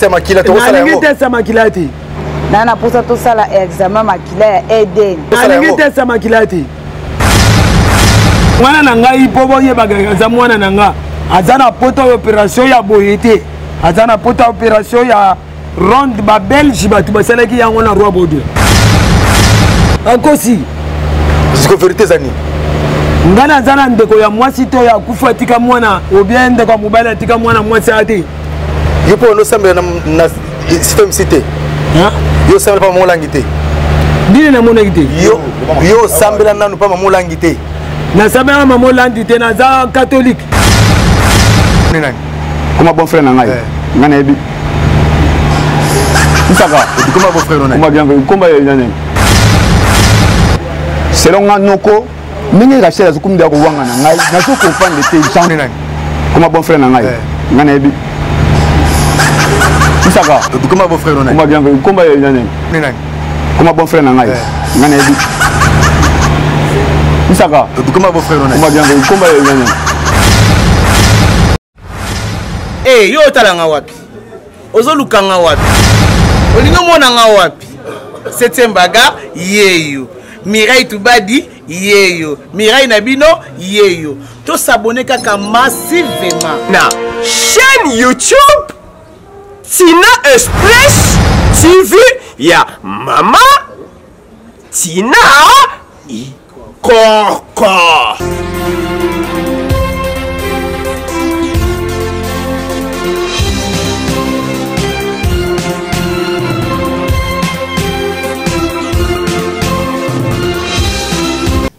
makila to sala yango te sa makila te nana posa to sala examen makila ya Eden nalingi te sa makila te mwana na ngai po boyebaka aza mwana na nga aza na pota opération ya boye te aza na pota opération ya ronde babelge bato basalaki yango na roi baudouin akosi siko vérité zani nga naza na ndeko ya mwasi to ya kufa atika mwana obien ndeko ya mobali atika mwana mwasi ate yo mpo nosambela na système cité yo sambela pa molangi te nini namonaki te yo sambela nanu pa molangi te nasambela mama olandi te naza catholique nani Comment bon frère nangai ngana ebi Nsaka comment bon frère nangai comment bien comment yanane selon nganoko ningi ga shela zukumbi ya kuwanga na ngai na so comprendre te Jean nani comment bon frère nangai ngana ebi Nsaka comment bon frère nangai comment bien comment yanane nani comment bon frère nangai ngana ebi Nsaka comment bon frère nangai comment bien comment yanane Eh, yo talanga wapi? Ozolukanga wapi? Olingo mona nga wapi? Setembaga yeyo. Mirai Tubadi yeyo. Mirai Nabino yeyo. To s'abonner kaka massivement na chaîne YouTube Tina Express TV ya Mama Tina Ikoko.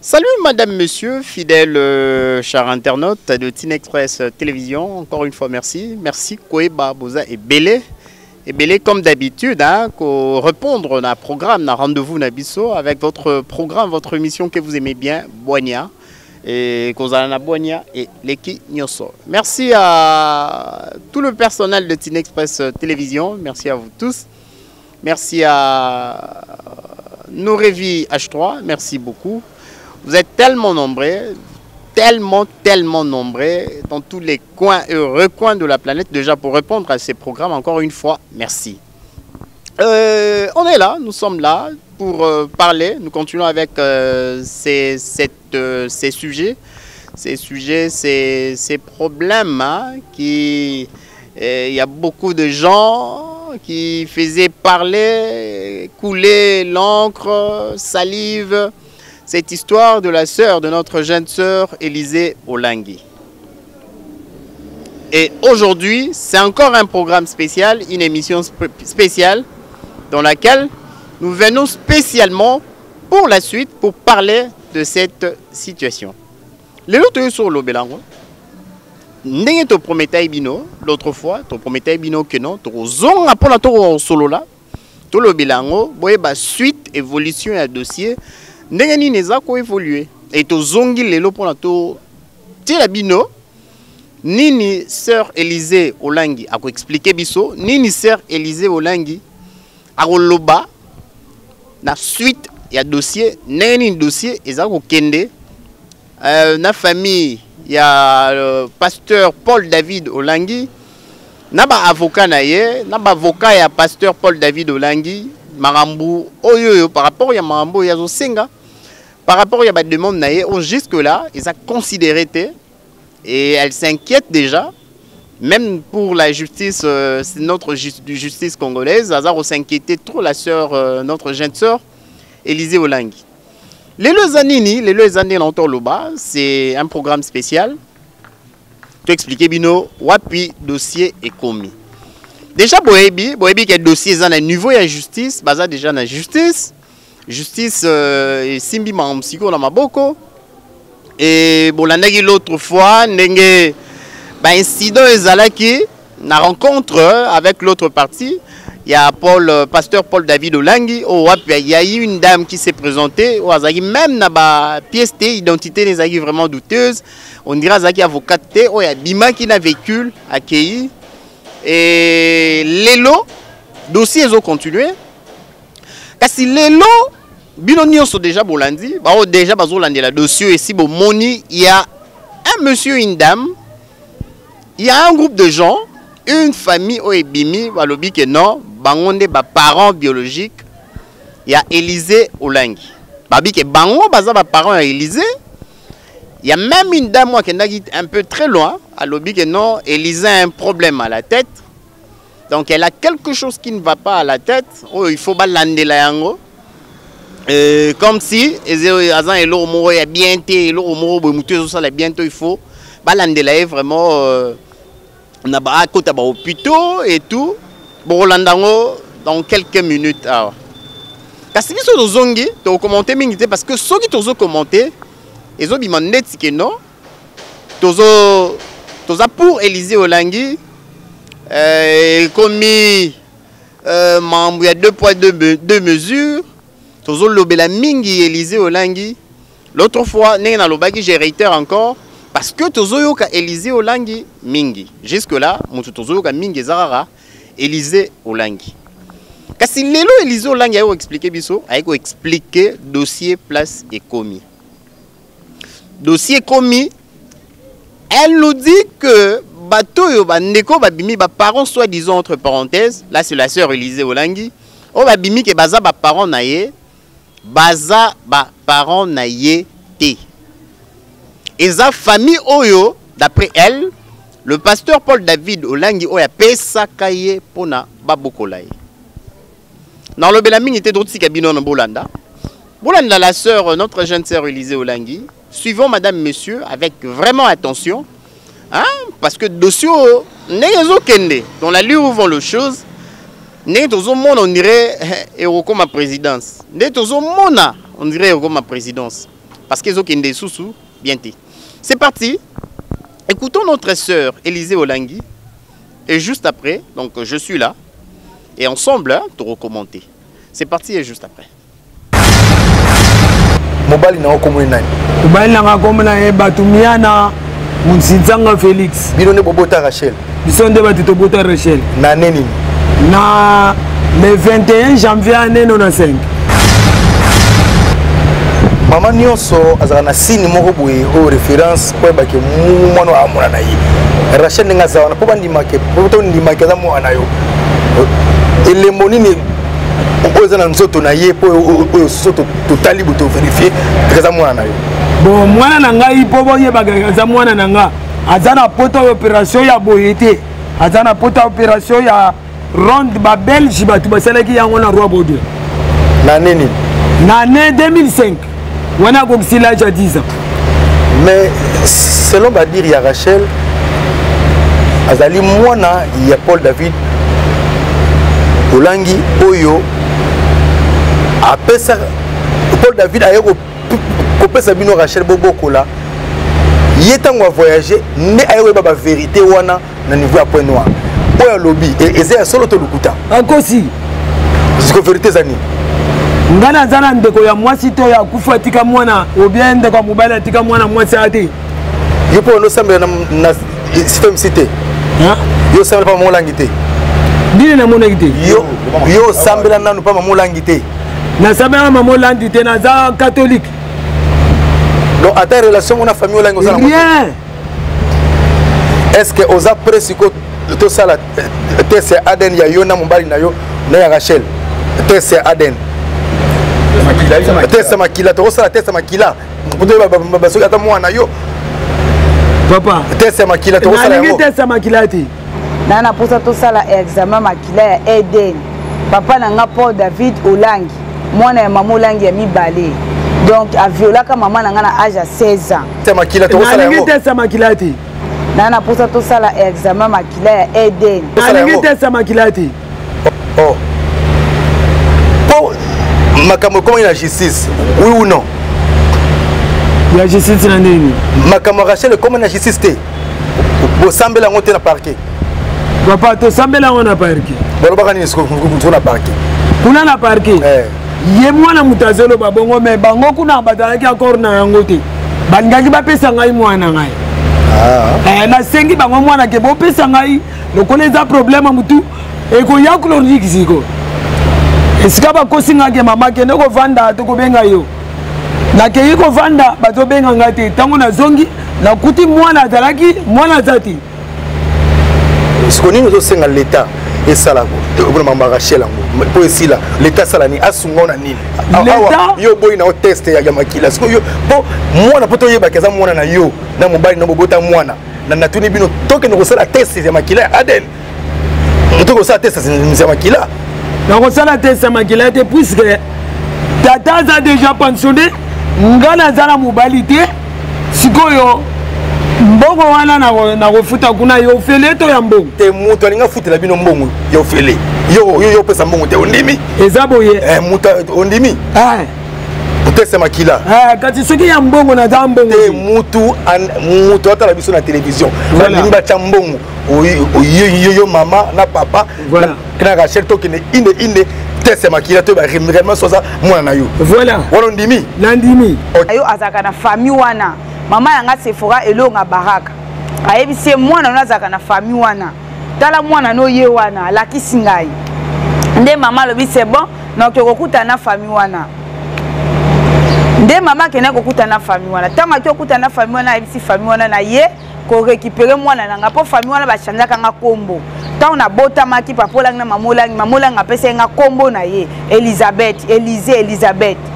Salut madame, monsieur, fidèles chers internautes de Tina Express Télévision. Encore une fois, merci. Merci Koeba Boza et Belé. Et Belé, comme d'habitude, hein, pour répondre à un programme, à un rendez-vous Nabiso avec votre programme, votre émission que vous aimez bien, Boigna. Et Kozalana Boigna et Leki Nyoso. Merci à tout le personnel de Tina Express Télévision. Merci à vous tous. Merci à Norevi H3. Merci beaucoup. Vous êtes tellement nombreux, tellement nombreux dans tous les coins et recoins de la planète. Déjà pour répondre à ces programmes, encore une fois, merci. On est là, nous sommes là pour parler. Nous continuons avec ces sujets, ces problèmes hein, qui... Il y a beaucoup de gens qui faisaient parler, couler l'encre, salive. Cette histoire de la sœur de notre jeune sœur Élisée Olangui. Et aujourd'hui, c'est encore un programme spécial, une émission spéciale dans laquelle nous venons spécialement pour la suite pour parler de cette situation. L'autre sur l'Obelango, n'est to promettait bino l'autre fois, to promettait bino que non, to zong pour la tour solo là, to l'Obelango, boye ba suite évolution à dossier. Ndengeni neza ko évoluer et to zongi lelo pour la to tila bino nini sœur Élisée Olangui a ko expliquer biso nini sœur Élisée Olangui a ko loba na suite ya dossier neni dossier eza ko kende na famille ya pasteur Paul David Olangui na ba avocat na ye na ba avocat ya pasteur Paul David Olangui Marambu oyo par rapport à Marambu ya Zosenga par rapport à la demande naie jusque là ils ont considéré et elle s'inquiète déjà même pour la justice c'est notre justice congolaise Azaro s'inquiétait trop la sœur notre jeune sœur Élisée Olangui. Les deux années longtemps là-bas c'est un programme spécial tu expliquer bino wapi dossier est commis. Déjà, Boebi qui est dossier à niveau de la justice, baza déjà na justice Simbi Mamsiko na Maboko. Et bon, l'autre fois, n'enge incident ezalaki na rencontre avec l'autre partie. Il y a pasteur Paul David Olangui. Il y a eu une dame qui s'est présentée. Même na ba pièce d'identité n'est vraiment douteuse. On dirait qu'il y a avocat. Il y a Bima qui n'a véhicule accueilli. Et les lots, dossiers ont continué. Car si les lots, binonions sont déjà bolandi, déjà bazolandi la dossier ici, bon moni, il y a un monsieur, une dame, il y a un groupe de gens une famille au ebimi balobi que non bangonde ba parents biologiques ya Élysée Olangi babi que bango baza ba parents ya Élysée. Il y a même une dame moi qui est un peu très loin à lobby que non Élysée a un problème à la tête. Donc elle a quelque chose qui ne va pas à la tête. Oh, il faut balander la yango. Comme si azan elo moro ya bien té elo moro bo mutu ça la bientôt il faut balander la vraiment on a ba côté ba hôpitaux et tout. Bon landango dans quelques minutes. Kasi biso tozongi to commenter mingi parce que ceux qui tozo commenter ils ont demandé que non tozo pour Élysée Olangi commis membre il y a 2 poids 2 mesures tozo lobela mingi Élysée Olangi l'autre fois n'est na lobaki je réitère encore parce que tozo yoka Élysée Olangi mingi jusque là mutu tozo yoka mingi zarara Élysée Olangi kasi lelo Élysée Olangi a expliqué biso a expliqué dossier place et commis dossier commis elle nous dit que bateau bandeko babimi ba parents soi-disant entre parenthèses là c'est la sœur Élysée Olangi o babimi ke baza ba parents naye baza ba parents naye té et sa famille oyo d'après elle le pasteur Paul David Olangi oya pesa kaye pona babokolaye dans le Belaming était d'autres cabinets en Bolanda la sœur notre jeune sœur Élysée Olangi suivons madame monsieur avec vraiment attention hein, parce que dossier n'est kende dans la lieu où vont les choses n'est au monde on dirait comme ma présidence n'est au monde on dirait comme ma présidence parce qu'ils ont kende sous bien dit c'est parti écoutons notre sœur Élysée Olangi et juste après donc je suis là et ensemble hein, te recommander c'est parti et juste après mobali na okomwe nani mobali na komona batumiana Munsinzanga Félix bino ne bobota Rachel bisonde batito bota Rachel na neni na le 21 janvier année 95 mama nyonso azala na sini moko boye o référence po bake mwana amona na yi Rachel nga zawana po bandimake po to ndimake za mwana yo elembo nini oza na nzoto na ye po oyo soto totali buto vérifier kaza mwana yo bon mwana na ngai po boye bagaza mwana na nga azana poto opération ya boyete azana poto opération ya ronde ba belge batu basalaki yango na roi Baudouin na nini na année 2005 wana ko sila ja 10 ans mais selon badir ya Rachel azali mwana ya Paul David Olangi oyo apesa Paul David ayeko kopesa bino Rachel bobokola yetango a voyager ne ayeba ba vérité wana na niveau ya point noir oyo lobby et solo to lukuta akosi jusqu'à vérité zani ngana zana ndeko ya mwasi to ya kufatika mwana obien ndeko mobali atika mwana mwasi ate yopo no sambe na système cité hein yo sambe pa molangi te dine na mona gite yo sambela nanu pa molangi te na sambela molangi te na za catholique donc à ta relation on a famille olangi osala rien est-ce que oza presiko to sala test ADN ya yo na mobali na yo na ya Rachel test ADN test makila to sala test makila mputo ba soki ata mwana yo papa test makila to sala yango test makila ti nana posa to sala examen makila ya Eden papa nanga Paul David Olangi mwana ya mama Olangi ya mibale donc a violaka mama nanga na âge ya 16 ans test makila to sala yango test makila ti nana posa to sala examen makila ya Eden test makila ti oh makambo comment il a justice oui ou non il y a justice na nini makambo Rachel comment na justice te bo sambela ngote na parquet papa to sambela ngona parquet balo baka ni sko na parquet kuna na parquet ye mwana mutazelo babongo me bango kuna badalaki encore na yango te bangaki bapesa ngai mwana ngai na sengi bango mwana ke bopesa ngai lokola eza problème mutu ekoya chronique siko esika bakosingaki mama kende kovanda tokobenga yo nakei kovanda batobenga ngai te ntango nazongi nakuti mwana azalaki mwana aza te ce qu'on nous aussi dans l'état et ça là pour maman Rachel pour ici là l'état ça là ni asunga na nini l'état yo boy na test ya makila siko yo bo mwana poto yeba kaza mwana na yo na mobali na bobota mwana na natuni bino toke no kosala test ya makila Aden to kosala test ya makila na kosala test ya makila te puisque tata a déjà pensionné ngana zala mobali te sikoyo mbongo wana na kofuta kuna yo fele to ya mbongo te mutu alinga futela bino mbongo yo fele yo pesa mbongo te ondimi eza boye mutu ondimi utese makila kati soki ya mbongo na za mbongo te mutu atala biso na télévision balingi batya mbongo yo mama na papa na Rachel tokende inde tese makila to réellement soza mwana na yo voilà wana ondimi nandimi ayo azaka na famille wana mama yanga Sephora elonga baraka ayebisi mwana no azaka na famille wana tala mwana no ye wana lakisi ngai nde mama lobi c'est bon na kokuta na famille wana nde mama kena kokuta na famille wana tanga kokuta na famille wana ayebisi famille wana na ye ko récupérer mwana nanga po famille wana ba chanja kanga kombo tant na bota maki papolang na mamolang apesa nga kombo na ye Elisabeth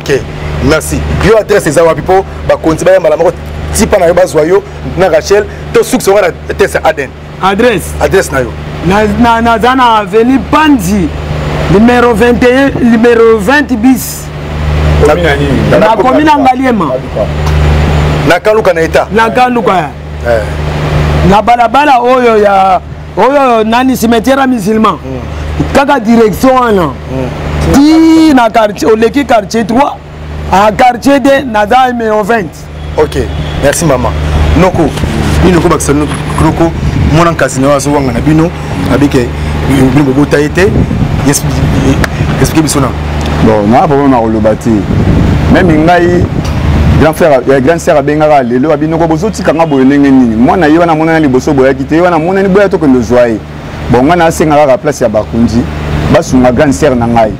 OK merci yo adresse za wapi po ba konti ba yamba la moko tipa na yo bazwa yo na Rachel to succès wana test Aden adresse na yo na zana avenue Panzi numéro 21 numéro 20 bis na commune Ngaliema na Kaluka na eta na Kaluka na balabala oyo nani cimetière musulman kaka direction wana ti na quartier oleki quartier 3 à quartier 2 na za numéro 20. OK merci maman noko bino ko bakisa noko mona kasi na waso wanga na bino abike bino bota été explique biso na bon na problème na kolobati même ngai grand sœur abengaka lelo abino ko bozoti kanga boye ndenge nini mwana ye wana mona na liboso boya kite wana mona ni boya to ko ndozoaye bon ngana asenga ka place ya bakunzi basunga grand sœur na ngai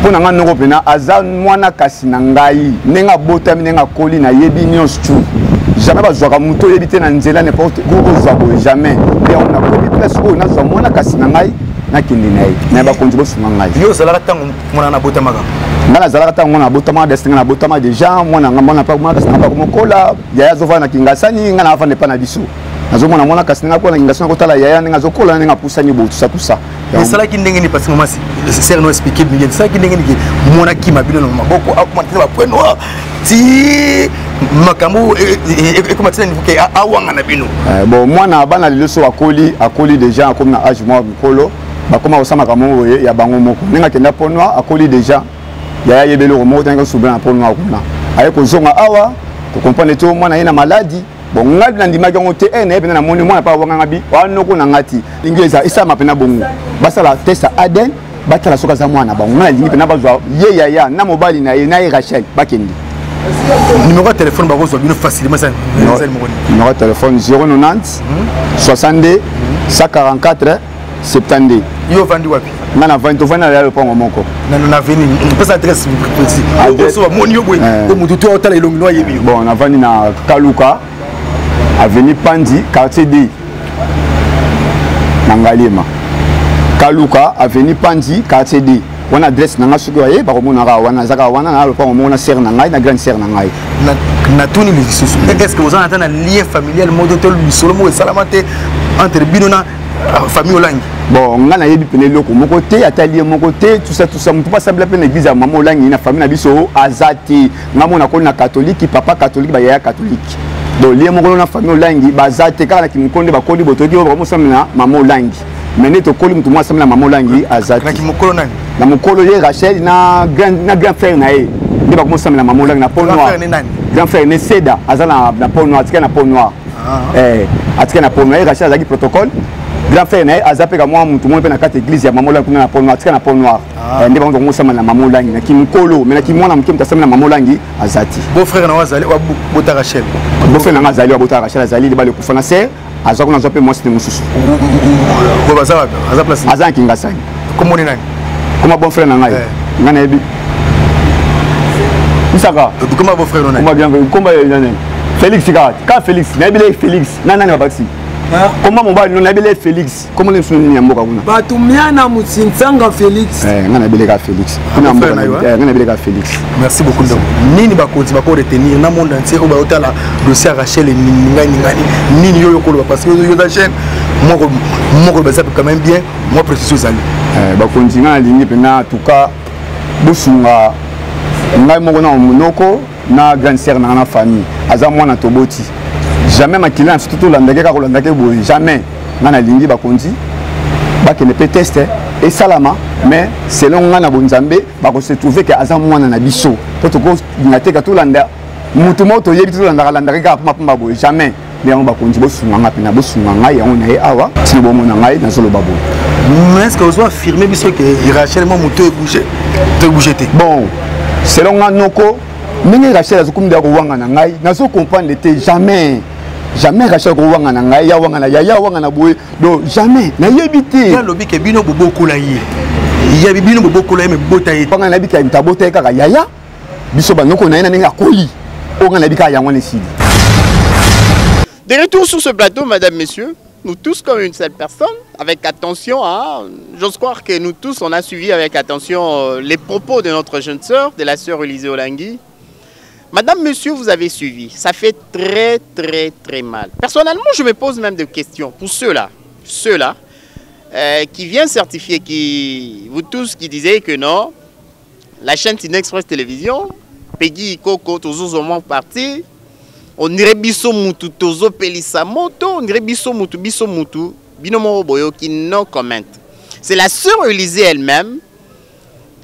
pona nga noko pena aza mwana kasi na ngai nenga botami nenga koli na yebi nyonso tu jamais bazwaka muto yebi te na nzela n'importe ko zwa boye jamais et on a kobi place ko na zwa mwana kasi na ngai na kindi na ye na bakunzi bosunga ngai yo zalaka tango mwana na botamaka ngana zalaka tango mwana botama destinga na botama déjà mwana ngamba pa mwana kasi na pa komokola yaya zova na kingasani ngana afande pa na biso nazomona mwana kasi nga kona kingasani kotala yaya nga zokola nga pusani bo tout ça mais ça là qui ndenge ni parce que maman c'est no expliquer bien ça qui ndenge ni mwana ki mabino na maboko akomantela ba point noir ti makambo e comment dire que awanga na bino bon mwana bana leso akoli déjà comme na âge moi mikolo bakoma osama kamo ya bango moko ninga kenda point noir akoli déjà yaya yebelo ko moko tanga subana point noir kuna aye ko zonga awa ko comprendre to mwana yena maladie bon ngai na ndima kango te ene pena na moni mwana pa wanga ngabi wana ko na ngati ingeza isa mapena bongo basala test Aden batala soka za mwana bango na lingi pena bazwa ye yaya na mobali na ye na Rachel bakendi numéro de téléphone ba ko bino facilement ça numéro de téléphone 090 62 144 72 yo vandi wapi ngana vandi to vana le pongo moko na veni pesa adresse petit so moni yo boy ko mutu to otala ilongi no yebi bon na vandi na Kaluka avenue Panzi quartier D Ngaliema Kaluka avenue Panzi quartier D wana adresse nanga suki waye ba komona ka wana zaka wana na le pongo mona sœur na ngai na grande sœur na ngai na tuni les sous est-ce que vous en attendez un lien familial mode to lu solo mo salamate entre bino na famille olangi bon ngana yebi pene loko moko te atali moko te tout ça on peut pas sembler pene église ya maman olangi na famille na biso azati ngamo na ko na catholique papa catholique ba yaya catholique donc lié moko na famille olangi bazate kala ki mkonde ba koli botoki ba mo samna maman olangi mais to koli mutu mo samna maman olangi azati na ki mokolo nani na mokolo ye Rachel na grand frère na ye ndi ba mo samna maman olangi na pont noir grand frère ne Seda azala na pont noir atika na pont noir atika na pont noir Rachel azaki protocole grand frère na azape ka mwa mutu mo pe na kata église ya maman olangi na pont noir atika na pont noir ndi ba mo samna na maman olangi na ki mokolo mais na ki mwana mke mtasamna na maman olangi azati beau frère na wazali wa bota Rachel beau frère na azali wa bota Rachel azali li ba le kufana sœur azako na zope mwasi mususu ko baza aza place aza kingasani comment ni nani comment bon frère na ngai ngana yebi Isaka comment beau frère na nani comment bien comment nani Félix ka Félix na yebi Félix nani wa baxi Comment mon bas non abelé Félix? Comment les sons ni amboka kuna? Batumia na Mutsinsanga Félix. Ngana beleka Félix. Ngana beleka Félix. Merci beaucoup. Nini bakonzi bako retenir na monde entier au baota la dossier Rachel et nini yo ko parce que yo da chaîne moi ba ça quand même bien moi précision zali. Bakonzi ngana lingi pena en tout cas bosunga ngai moko na monoko na grande sœur na famille aza mwana toboti. Jamais ma client surtout landake ka landake boy jamais ngana lingi bakonzi ba ke ne peut tester et salama mais selon ngana bonzambe ba ko se trouver que aza mwana na biso to to ko ngate ka to landa mutu moto yebi to landa landake ka pamba boy jamais bien bakonzi bo sunga ngapina bo sunga ngai on na awa ti bo mona ngai na solo babo. Mais est-ce que vous affirmer biso que Rachel mo mutu te bouger bon selon nganoko mingi Rachel azukumda ko wanga na ngai na so comprendre jamais Rachel ko wanga na ngai ya wanga na ya wanga na boy do jamais na yebité ya lobi ke bino bobo kola yi ya bino bobo kola me bota yi panga na bika mtabota ka yaya biso banoko na ina ninga koli o ngana bika ya ngone sidi. De retour sur ce plateau, mesdames, messieurs, nous tous comme une seule personne, avec attention, hein, j'ose croire que nous tous, on a suivi avec attention les propos de notre jeune sœur, de la sœur Élisée Olangui. Madame, monsieur, vous avez suivi. Ça fait très mal. Personnellement, je me pose même des questions pour ceux-là qui viennent certifier, vous tous qui disiez que non, la chaîne Tina Express Télévision, Peggy, Coco, tous au moins partis, on dirait biso mutu tozo pelisa moto, on dirait biso mutu, binomo boyo qui non commente. C'est la sœur Élisée elle-même.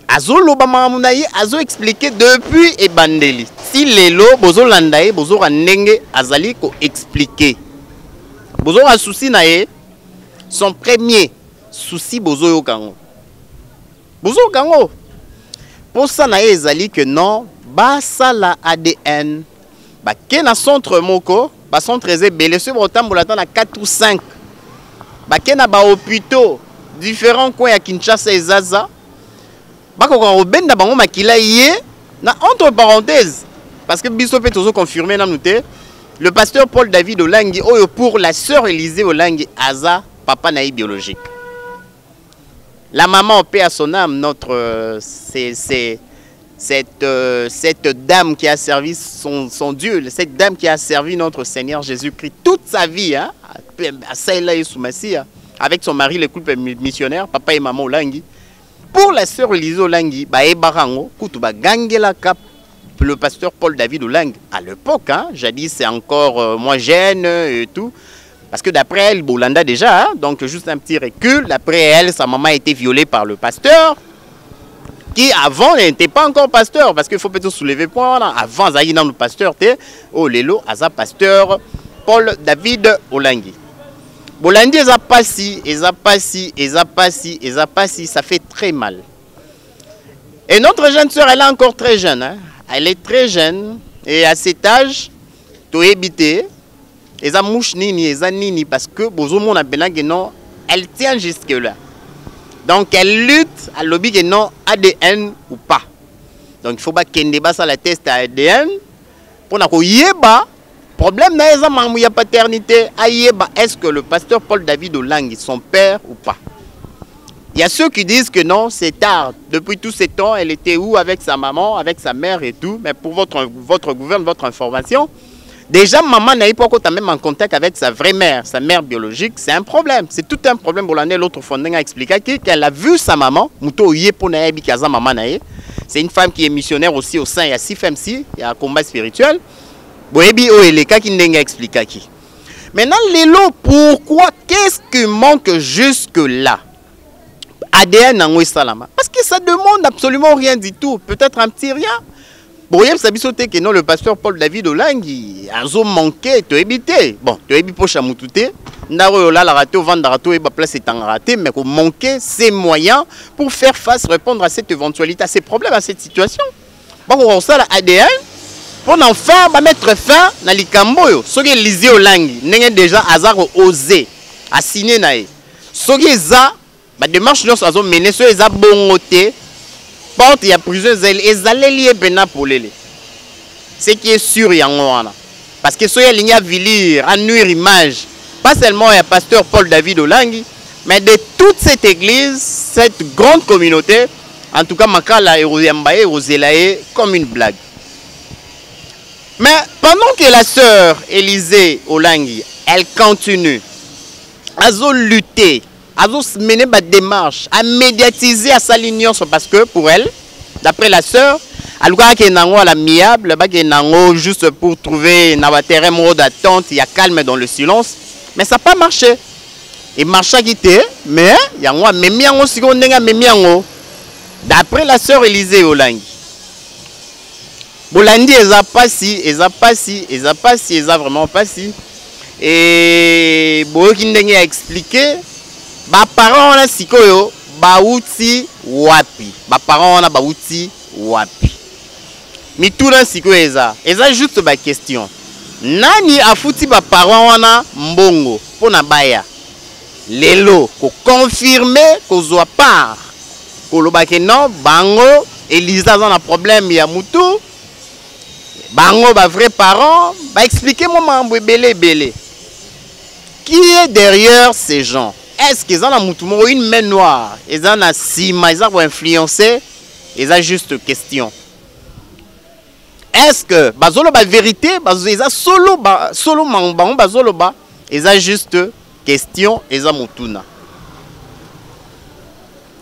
Azo lobama munayi azo expliqué depuis et bandeli. Si lelo bozo landaye bozo ranenge azali ko expliquer. Bozo a souci nae son premier souci bozo yo kango. Bozo kango. Pour ça nae ezali que non basa la ADN. Ba kena centre moko, ba centre ezebele ce botambola na 4 ou 5. Ba kena ba hôpitaux différents coins à Kinshasa et Zaza. Benda bango makila yé na entre parenthèses parce que biso peut toujours confirmer na nouté le pasteur Paul David Olangui oyo pour la sœur Élisée Olangui aza papa naï biologique. La maman paix à son âme notre cette dame qui a servi son Dieu, cette dame qui a servi notre Seigneur Jésus-Christ toute sa vie hein à Saïla et Soumassia avec son mari le couple missionnaire papa et maman Olangui. Pour la sœur Élisée Olangui, le pasteur Paul David Olangui, à l'époque, hein, jadis c'est encore moins jeune et tout, parce que d'après elle, Bolanda déjà, hein, donc juste un petit recul, d'après elle, sa maman a été violée par le pasteur, qui avant n'était pas encore pasteur, parce qu'il faut peut-être soulever point, là. Avant, Zaïna, le pasteur, oh lélo, Aza pasteur Paul David Olangui. Bolandi eza passi, ça fait très mal. Et notre jeune sœur, elle est encore très jeune. Hein? Elle est très jeune. Et à cet âge, tu es habité. Eza mouche nini, eza nini, parce que bozomo na benage non, elle tient jusque là. Donc elle lutte à lobby que non ADN ou pas. Donc il faut pas qu'elle débat ça la test à ADN pour na ko yeba. Problème na eza mamouya paternité ayeba est-ce que le pasteur Paul David Olangui son père ou pas. Il y a ceux qui disent que non, c'est tard. Depuis tous ces temps, elle était où avec sa maman, avec sa mère et tout. Mais pour votre gouverne, votre information, déjà maman n'a pas encore même en contact avec sa vraie mère, sa mère biologique, c'est un problème. C'est tout un problème pour l'année. L'autre fondé a expliqué qu'elle a vu sa maman, c'est une femme qui est missionnaire aussi au sein, il y a 6 femmes, il y a un combat spirituel. Maintenant, Lélo, pourquoi, qu'est-ce qui manque jusque-là? ADN en Salama. Parce que ça demande absolument rien du tout. Peut-être un petit rien. Bon, il y a que non, le pasteur Paul David Olangui a manqué, tu évité. Bon, tu évité pour chamoutouté. Naro la raté au vendre raté et place est en raté, mais qu'on manquait ses moyens pour faire face, répondre à cette éventualité, à ces problèmes, à cette situation. Bon, on ça l'ADN. Pour enfin mettre fin à l'Ikamboyo, ce qui est Élisée Olangui, n'est déjà hasard osé, à signer naï. Ce qui est ça, la démarche nous avons mené, ce qui est bon côté, porte il y a plusieurs ailes, et allez lier bena pour les. Ce qui est sûr, il y a un parce que ce qui est lié à vilir, à nuire image, pas seulement le pasteur Paul David Olangi, mais de toute cette église, cette grande communauté, en tout cas, Makala et Rosembaye, Roselaye, comme une blague. Mais pendant que la sœur Élisée Olangi, elle continue à lutter, à mener des démarches, à médiatiser à sa ligne, parce que pour elle, d'après la sœur, elle croit qu'il y a à l'amiable, juste pour trouver un terrain d'attente, il y a calme dans le silence, mais ça n'a pas marché. Il marche à quitter, mais il y a un mémiango, si on a un mémiango. D'après la sœur Élisée Olangi, Bolandi, elle a pas si, elle a pas si, elle a pas si, elle a vraiment pas si. Et Boyokindenge a expliqué, bah parents on a sikoyo, bauti wapi, bah parents on a bauti wapi. Mais tout là sikoyo elle a juste ma question. Nani a fouti ba parents on a mbongo pour na baya. Lelo ko confirmer ko zoa part. Ko lobake non bango Elisa a un problème ya mutu. Bango ba vrai parents, bah expliquez-moi mambo belé belé. Qui est derrière ces gens? Est-ce qu'ils ont une main noire? Ils ont un sima, ils ont influencé? Ils ont juste question. Est-ce que bazolo ba vérité, ils ont solo mambo bazolo ba, ils ont juste question, ils ont mutuna.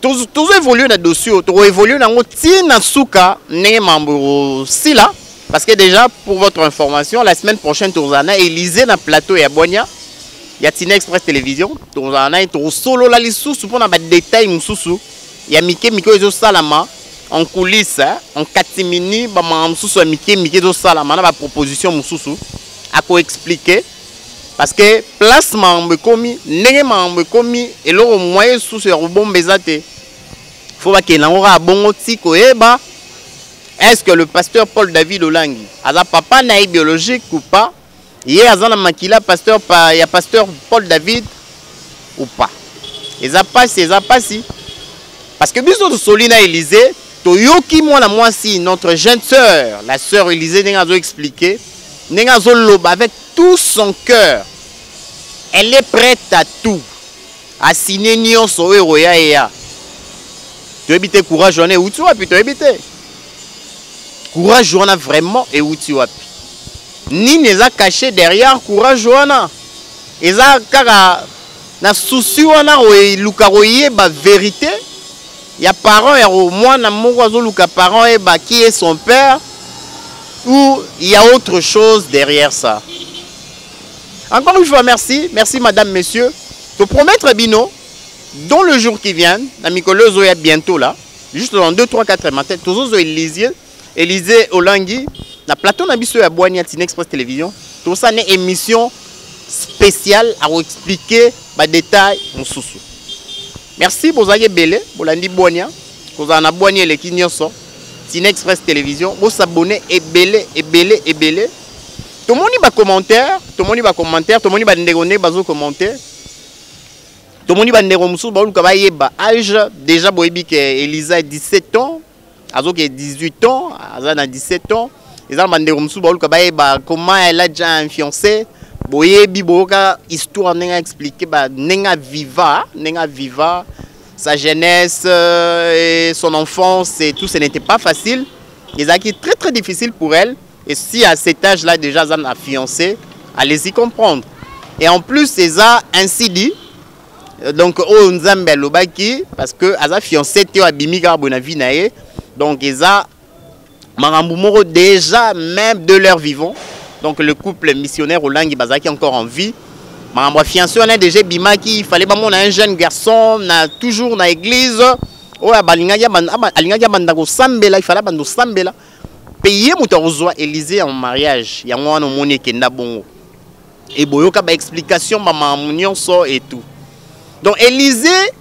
Tous évoluent là-dessus, tous évoluent dans tina souka ne mambo sila. Parce que déjà, pour votre information, la semaine prochaine, Touzana est Élysée dans le plateau et à Boigna. Il y a Tina Express Télévision. Touzana est au solo là, les sous pour des détails. Il y a Mickey Salama en coulisses, en catimini, Mickey Salama, la proposition à quoi expliquer. Parce que placement me commis, négalement me commis, et là au moyen sous ce rebond bezate. Faut pas qu'il y ait un bon tico et bah. Est-ce que le pasteur Paul David Olangi a un papa naïf biologique ou pas? Il y a un maquila pasteur Paul David ou pas? Ils a passé, parce que bisous de Solina Élisée, Toyoki moi si notre jeune sœur, la sœur Élisée n'a pas expliqué, n'a pas loba avec tout son cœur. Elle est prête à tout, à signer Nyon Soé Roya et ya. Tu habites courage, on est où tu vas puis tu habites. Courage, on a vraiment et où tu as. Ni les a caché derrière courage, on a. Ils a car na souci on a lukaroye ba vérité. Il y a parents et au moins na mozo luka parents et ba qui est son père ou il y a autre chose derrière ça. Encore une fois merci madame messieurs. Te promettre bino dans le jour qui vient, na Mikolozo est bientôt là, juste dans 2 3 4 matin, tous Élisée Olangi, la plateau Nabiso à Boigna Tina Express Télévision, tout ça une émission spéciale à vous expliquer les détails en sous-sous. Merci pour vous belé, Bolandi Boigna, pour vous Boigna les Kinyoso, Tina Express Télévision, vous s'abonner et belé. Tout le monde va commentaire, tout le monde va négoner, commentaire. Tout le monde va négoner, âge déjà boébi que Elisa a 17 ans. Azoke 18 ans, Azana 17 ans. Ils ont demandé comment elle a déjà un fiancé. Boyebi boka histoire n'a expliqué nenga viva, sa jeunesse et son enfance et tout, ce n'était pas facile. Ils ont été très difficile pour elle. Et si à cet âge-là déjà elle a fiancé, allez-y comprendre. Et en plus, ils ont ainsi dit. Donc, oh Nzambe Lobaki, parce que elle a fiancé Théo Abimi Garbonavi nae. Donc, ils ont déjà, même de leur vivant. Donc, le couple missionnaire Olangi Bazaki encore en vie. Ma fiancé, on a déjà Bimaki. Il fallait qu'on ait un jeune garçon, toujours dans l'église. Oh, il fallait bando sambela. Payer Moutarozoa Élysée en mariage. Il y a un monnaie qui est bon. Et boyoka ba explication, maman mounion so et tout. Donc, Élysée.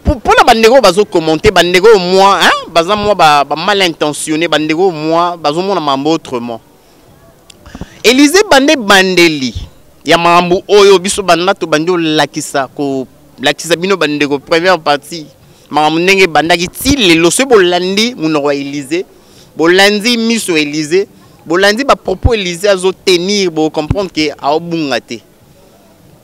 Pour la bandego bazo commenter bandego moi hein baza moi ba mal intentionné bandego moi bazo mona mambo autrement. Élisée bandeli ya mambo oyo biso banda to bando lakisa bino bandego première partie mambo ndenge bandaki ti lelo so bolandi munoko Élisée bolandi miso Élisée bolandi ba propos Élisée azo tenir bo comprendre que a obungate.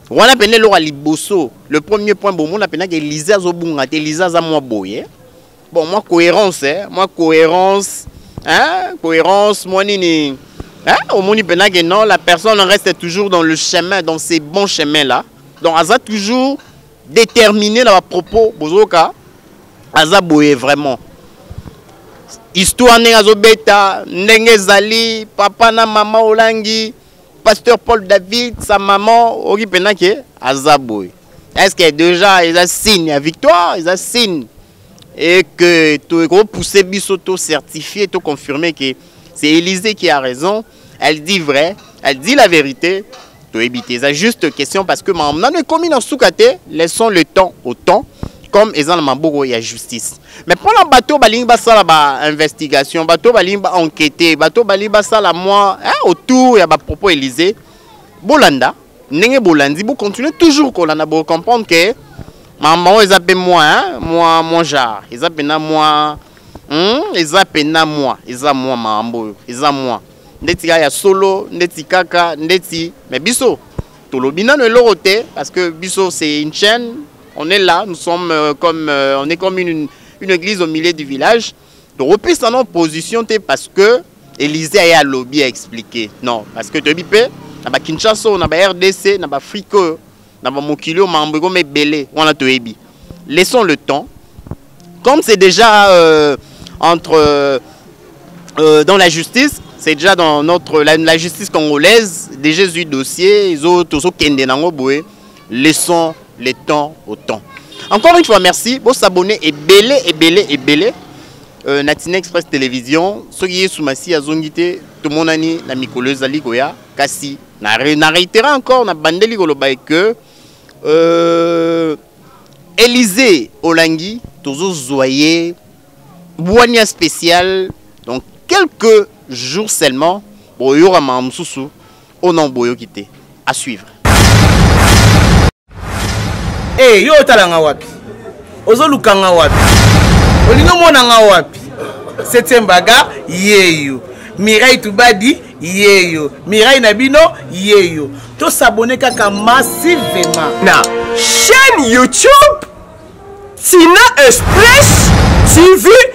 Wana pene lo liboso. Le premier point bon mon appena que Elisa zobunga te Elisa za moi boye. Bon moi cohérence moi cohérence cohérence moi nini au moni pena que non la personne reste toujours dans le chemin dans ces bons chemins là. Donc aza toujours déterminé dans propos bozoka aza boye vraiment. Histoire n'engazo beta n'engezali papa na maman olangi pasteur Paul David sa maman ori pena ke azaboy. Est-ce que déjà ils a signe à victoire ils a signe et que tu repousser biso to certifié to confirmer que c'est Élisée qui a raison, elle dit vrai, elle dit la vérité. To éviter ça juste question parce que maintenant ne commis dans soukate laissons le temps au temps. Comme ils ont maboko il y a justice. Mais pour le bateau balimba ça la investigation, bateau balimba enquêter, bateau balimba ça la moi autour il y a ba propos Élysée. Bolanda, n'enge bolandi, vous continuez toujours qu'on a beau comprendre que maman ils appellent moi moi mon genre, ils appellent moi ils appellent moi, ils a moi mambo, ils a moi. Ndeti ya solo, ndeti kaka, ndeti mais biso to lobina ne loroté parce que biso c'est une chaîne. On est là, nous sommes on est comme une église au milieu du village. Donc, on est en position parce que Élysée a lobby à expliquer. Non, parce que tu bipé, on a Kinshasa, on a RDC, on a Frico, on a Mokilo, on a Mbego, Belé, on a Toebi. Laissons le temps. Comme c'est déjà dans la justice, c'est déjà dans la justice congolaise, des Jésus dossier, les autres, laissons les temps au temps. Encore une fois, merci. Vous s'abonner et belé. Natine Express Télévision. Ce qui est sous ma scie à Zongité, tout le monde a dit la micoleuse Alikoya. Kassi. Na réitéré encore, na bandeli golobaï que Élysée Olangi, toujours zoyé, boigna spécial. Donc, quelques jours seulement, pour y aura ma msoussou, au nom boyo quitté. À suivre. Eh, yo talanga wapi? Ozo lukanga wapi? Olingo monanga wapi? Septième baga, yeyo. Mirai Tubadi, yeyo. Mirai Nabino, yeyo. To s'abonner kaka massivement. Na chaîne YouTube Tina Express TV.